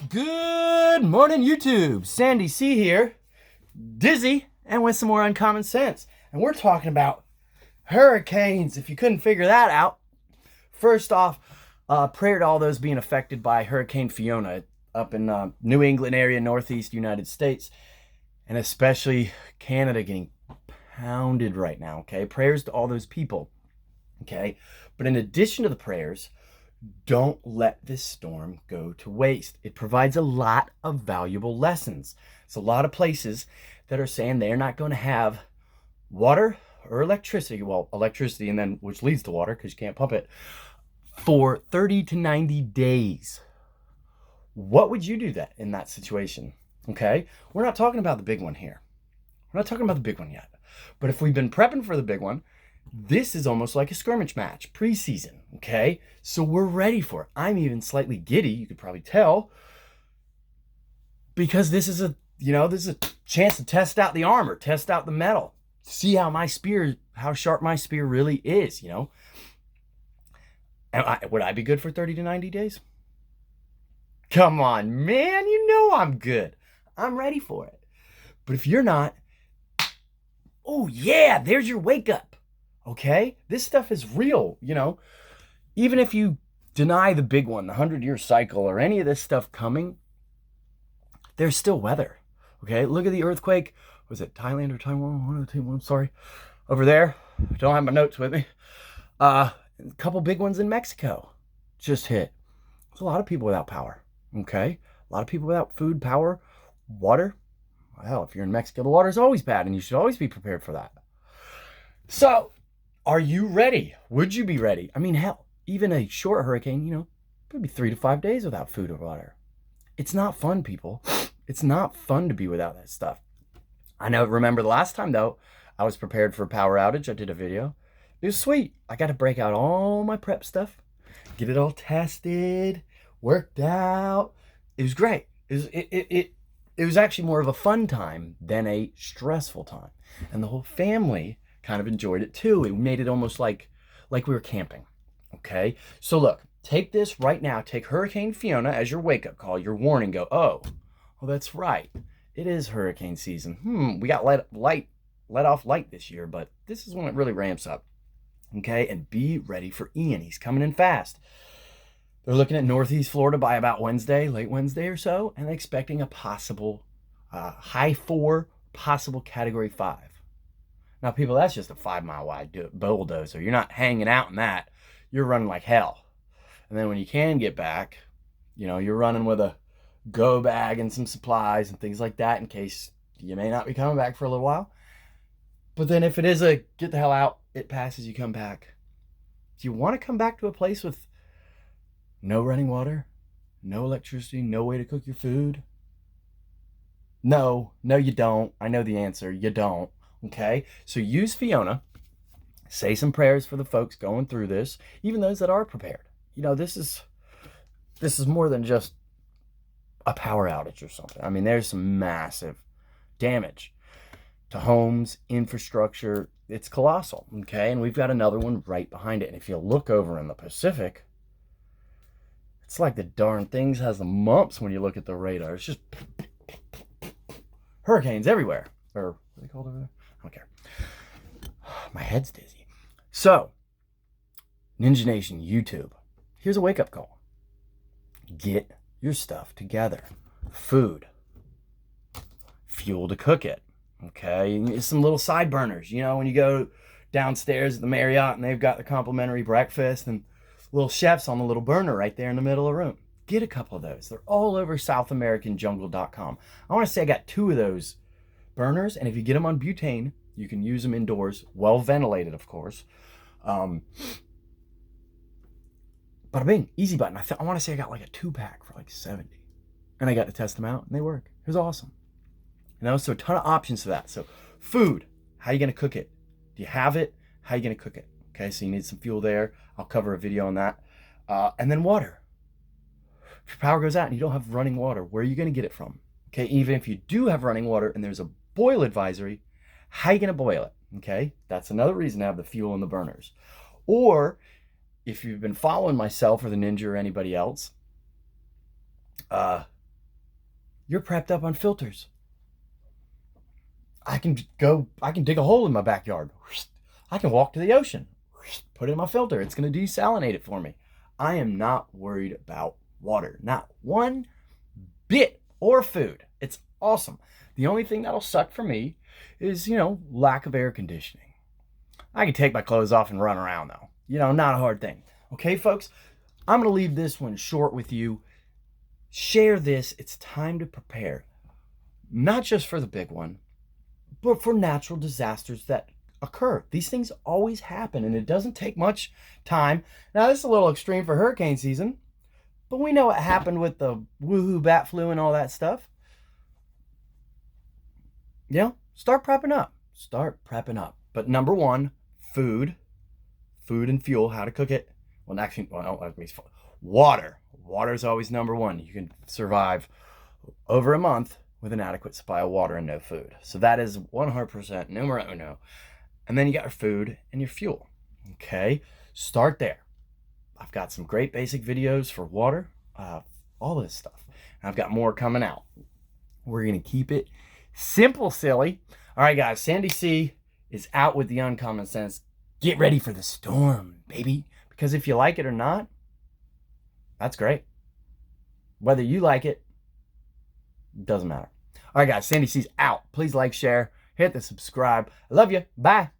Good morning, YouTube. Sandy C here, dizzy, and with some more uncommon sense. And we're talking about hurricanes. If you couldn't figure that out, first off, prayer to all those being affected by Hurricane Fiona up in New England area, Northeastern United States, and especially Canada getting pounded right now, okay? Prayers to all those people, okay? But in addition to the prayers, don't let this storm go to waste. It provides a lot of valuable lessons. It's a lot of places that are saying they're not going to have water or electricity. Well, electricity, and then which leads to water because you can't pump it, for 30 to 90 days. What would you do that in that situation? Okay, we're not talking about the big one here. We're not talking about the big one yet. But if we've been prepping for the big one, this is almost like a skirmish match, preseason, okay? So we're ready for it. I'm even slightly giddy, you could probably tell, because this is a chance to test out the armor, test out the metal, see how sharp my spear really is, Would I be good for 30 to 90 days? Come on, man, you know I'm good. I'm ready for it. But if you're not, oh yeah, there's your wake up. Okay? This stuff is real, Even if you deny the big one, the 100-year cycle, or any of this stuff coming, there's still weather. Okay? Look at the earthquake. Was it Thailand or Taiwan? One of the two, I'm sorry. Over there. Don't have my notes with me. A couple big ones in Mexico just hit. There's a lot of people without power. Okay? A lot of people without food, power, water. Well, if you're in Mexico, the water's always bad, and you should always be prepared for that. So, are you ready? Would you be ready? I mean, hell, even a short hurricane, could be 3 to 5 days without food or water. It's not fun, people. It's not fun to be without that stuff. I remember the last time, though, I was prepared for a power outage. I did a video. It was sweet. I got to break out all my prep stuff, get it all tested, worked out. It was great. It was actually more of a fun time than a stressful time. And the whole family kind of enjoyed it too. It made it almost like we were camping. Okay? So look, take this right now. Take Hurricane Fiona as your wake-up call, your warning. Go, oh, well, that's right. It is hurricane season. We got let off light this year, but this is when it really ramps up. Okay? And be ready for Ian. He's coming in fast. They're looking at Northeast Florida by about late Wednesday or so, and they're expecting a possible high 4, possible category 5. Now, people, that's just a 5-mile wide bulldozer. You're not hanging out in that. You're running like hell. And then when you can get back, you're running with a go bag and some supplies and things like that in case you may not be coming back for a little while. But then if it is a get the hell out, it passes, you come back. Do you want to come back to a place with no running water, no electricity, no way to cook your food? No, you don't. I know the answer. You don't. Okay? So use Fiona. Say some prayers for the folks going through this, even those that are prepared. This is more than just a power outage or something. I mean, there's some massive damage to homes, infrastructure. It's colossal. Okay? And we've got another one right behind it. And if you look over in the Pacific, it's like the darn thing has the mumps when you look at the radar. It's just hurricanes everywhere. Or what are they called over there? I don't care. My head's dizzy. So, Ninja Nation, YouTube, here's a wake-up call. Get your stuff together. Food. Fuel to cook it. Okay? Some little side burners. When you go downstairs at the Marriott and they've got the complimentary breakfast and little chefs on the little burner right there in the middle of the room. Get a couple of those. They're all over SouthAmericanJungle.com. I want to say I got 2 of those burners, and if you get them on butane, you can use them indoors, well ventilated, of course. Bada bing, easy button. I want to say I got like a 2-pack for like 70, and I got to test them out, and they work. It was awesome. So a ton of options to that. So food, how are you going to cook it? Do you have it? How are you going to cook it? Okay, so you need some fuel there. I'll cover a video on that. And then water. If your power goes out and you don't have running water, where are you going to get it from? Okay, even if you do have running water and there's a boil advisory, how are you going to boil it? Okay, that's another reason to have the fuel in the burners. Or if you've been following myself or the Ninja or anybody else, You're prepped up on filters. I can dig a hole in my backyard. I can walk to the ocean, put it in my filter. It's going to desalinate it for me. I am not worried about water, not one bit, or food. It's awesome. The only thing that'll suck for me is, lack of air conditioning. I can take my clothes off and run around though. Not a hard thing. Okay, folks, I'm going to leave this one short with you. Share this. It's time to prepare, not just for the big one, but for natural disasters that occur. These things always happen, and it doesn't take much time. Now, this is a little extreme for hurricane season, but we know what happened with the woohoo bat flu and all that stuff. Start prepping up. Start prepping up. But number one, food and fuel, how to cook it. Water. Water is always number one. You can survive over a month with an adequate supply of water and no food. So that is 100% numero uno. And then you got your food and your fuel. Okay, start there. I've got some great basic videos for water, all this stuff. And I've got more coming out. We're going to keep it simple, silly. All right, guys, Sandy C is out with the uncommon sense. Get ready for the storm, baby. Because if you like it or not, that's great. Whether you like it, doesn't matter. All right, guys, Sandy C's out. Please like, share, hit the subscribe. I love you. Bye.